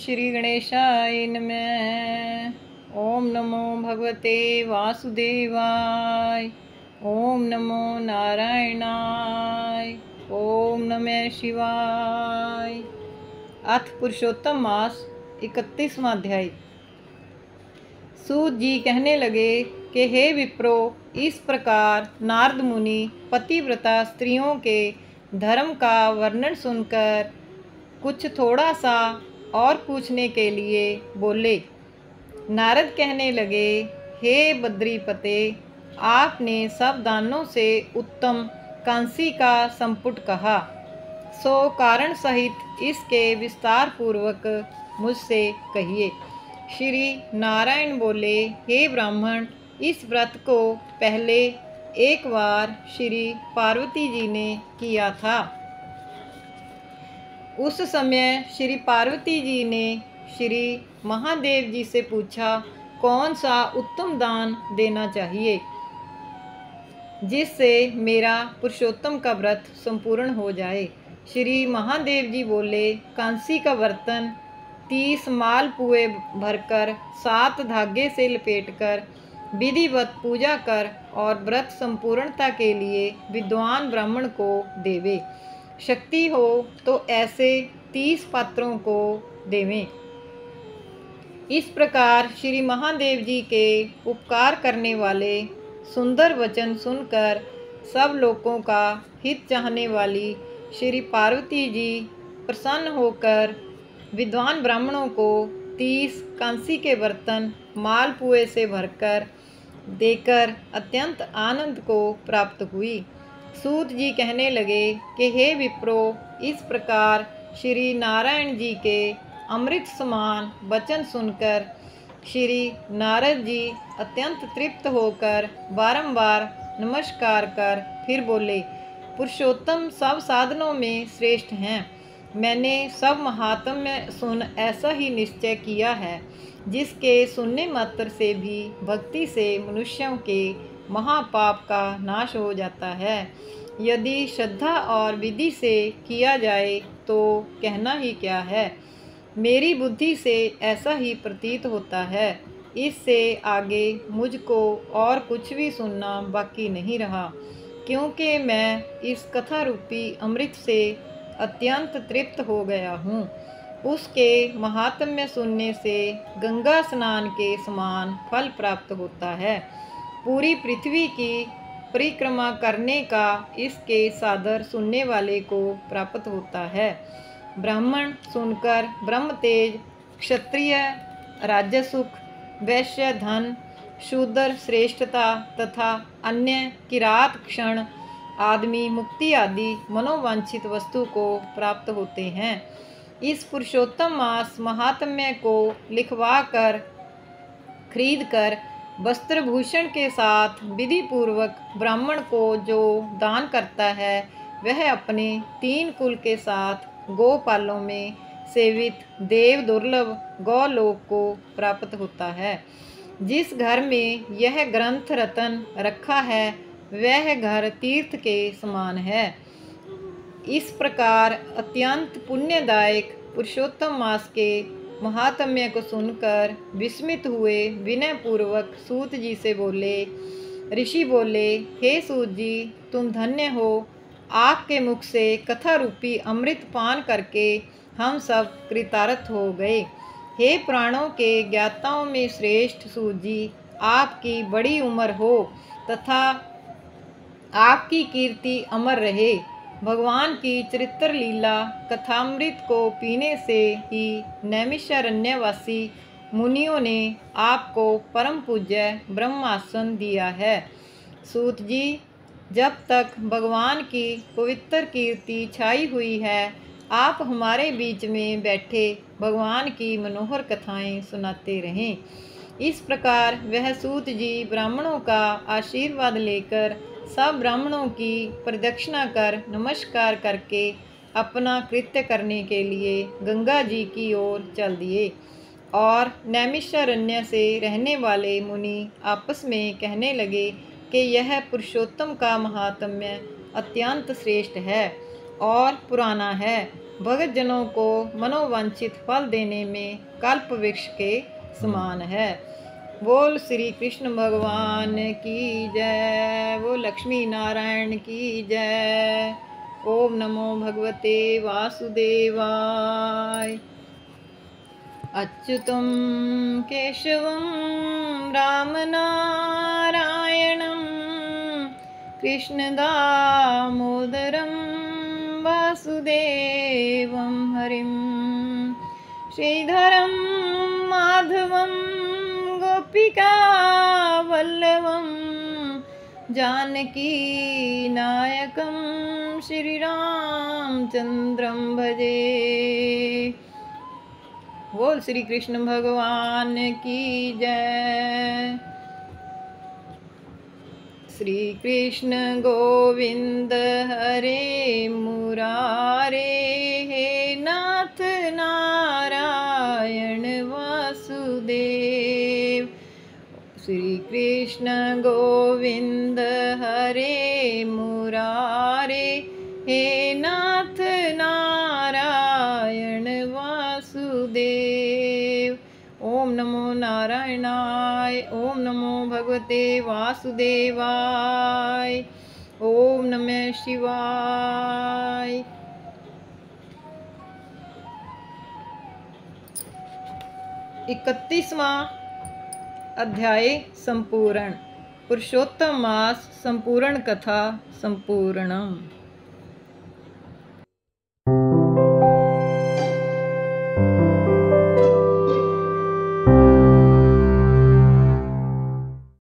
श्री गणेशाय नमः। ओम नमो भगवते वासुदेवाय। ओम नमो नारायणाय। ओम नमः शिवाय। अथ पुरुषोत्तम मास 31वां अध्याय। सूत जी कहने लगे कि हे विप्रो, इस प्रकार नारद मुनि पतिव्रता स्त्रियों के धर्म का वर्णन सुनकर कुछ थोड़ा सा और पूछने के लिए बोले। नारद कहने लगे, हे बद्रीपते, आपने सब दानों से उत्तम कांसी का संपुट कहा, सो कारण सहित इसके विस्तार पूर्वक मुझसे कहिए। श्री नारायण बोले, हे ब्राह्मण, इस व्रत को पहले एक बार श्री पार्वती जी ने किया था। उस समय श्री पार्वती जी ने श्री महादेव जी से पूछा, कौन सा उत्तम दान देना चाहिए जिससे मेरा पुरुषोत्तम का व्रत संपूर्ण हो जाए। श्री महादेव जी बोले, कांसी का बर्तन 30 मालपुए भरकर 7 धागे से लपेटकर विधिवत पूजा कर और व्रत संपूर्णता के लिए विद्वान ब्राह्मण को देवे। शक्ति हो तो ऐसे 30 पात्रों को देवें। इस प्रकार श्री महादेव जी के उपकार करने वाले सुंदर वचन सुनकर सब लोगों का हित चाहने वाली श्री पार्वती जी प्रसन्न होकर विद्वान ब्राह्मणों को 30 कांसी के बर्तन मालपुए से भरकर देकर अत्यंत आनंद को प्राप्त हुई। सूत जी कहने लगे कि हे विप्रो, इस प्रकार श्री नारायण जी के अमृत समान वचन सुनकर श्री नारद जी अत्यंत तृप्त होकर बारंबार नमस्कार कर फिर बोले, पुरुषोत्तम सब साधनों में श्रेष्ठ हैं। मैंने सब महात्म्य सुन ऐसा ही निश्चय किया है, जिसके सुनने मात्र से भी भक्ति से मनुष्यों के महापाप का नाश हो जाता है। यदि श्रद्धा और विधि से किया जाए तो कहना ही क्या है। मेरी बुद्धि से ऐसा ही प्रतीत होता है। इससे आगे मुझको और कुछ भी सुनना बाकी नहीं रहा, क्योंकि मैं इस कथा रूपी अमृत से अत्यंत तृप्त हो गया हूँ। उसके महात्म्य सुनने से गंगा स्नान के समान फल प्राप्त होता है। पूरी पृथ्वी की परिक्रमा करने का इसके सादर सुनने वाले को प्राप्त होता है। ब्राह्मण सुनकर ब्रह्म तेज, क्षत्रिय राजसुख, वैश्य धन, शूद्र श्रेष्ठता तथा अन्य किरात क्षण आदमी मुक्ति आदि मनोवांछित वस्तु को प्राप्त होते हैं। इस पुरुषोत्तम मास महात्म्य को लिखवा कर खरीद कर वस्त्रभूषण के साथ विधि पूर्वक ब्राह्मण को जो दान करता है, वह अपने 3 कुल के साथ गोपालों में सेवित देव दुर्लभ गौलोक को प्राप्त होता है। जिस घर में यह ग्रंथ रतन रखा है, वह घर तीर्थ के समान है। इस प्रकार अत्यंत पुण्यदायक पुरुषोत्तम मास के महात्म्य को सुनकर विस्मित हुए विनय पूर्वक सूत जी से बोले। ऋषि बोले, हे सूत जी, तुम धन्य हो। आपके मुख से कथा रूपी अमृत पान करके हम सब कृतार्थ हो गए। हे प्राणों के ज्ञाताओं में श्रेष्ठ सूत जी, आपकी बड़ी उम्र हो तथा आपकी कीर्ति अमर रहे। भगवान की चरित्र लीला कथामृत को पीने से ही नैमिषारण्यवासी मुनियों ने आपको परम पूज्य ब्रह्मासन दिया है। सूत जी, जब तक भगवान की पवित्र कीर्ति छाई हुई है, आप हमारे बीच में बैठे भगवान की मनोहर कथाएं सुनाते रहें। इस प्रकार वह सूत जी ब्राह्मणों का आशीर्वाद लेकर सब ब्राह्मणों की प्रदक्षिणा कर नमस्कार करके अपना कृत्य करने के लिए गंगा जी की ओर चल दिए। और नैमिषारण्य से रहने वाले मुनि आपस में कहने लगे कि यह पुरुषोत्तम का महात्म्य अत्यंत श्रेष्ठ है और पुराना है। भगत जनों को मनोवांछित फल देने में कल्प वृक्ष के समान है। बोल श्री कृष्ण भगवान की जय। वो लक्ष्मी नारायण की जय। ओम नमो भगवते वासुदेवाय। अच्युतं केशवं रामनारायणं कृष्णदामोदरं वासुदेवं हरिं श्रीधरं माधवं गोपिकावल्लभं जानकीनायकं श्रीरामचन्द्रं भजे। बोल श्री कृष्ण भगवान की जय। श्री कृष्ण गोविंद हरे मुरारे, हे नाथ नारायण वासुदेव। श्री कृष्ण गोविंद हरे मुरारे, हे नाथ नारायण वासुदेव। ओम नमो नारायणाय। ओम नमो भगवते वासुदेवाय। ओम नमः शिवाय। 31वां अध्याय संपूर्ण। पुरुषोत्तम मास संपूर्ण कथा संपूर्णम।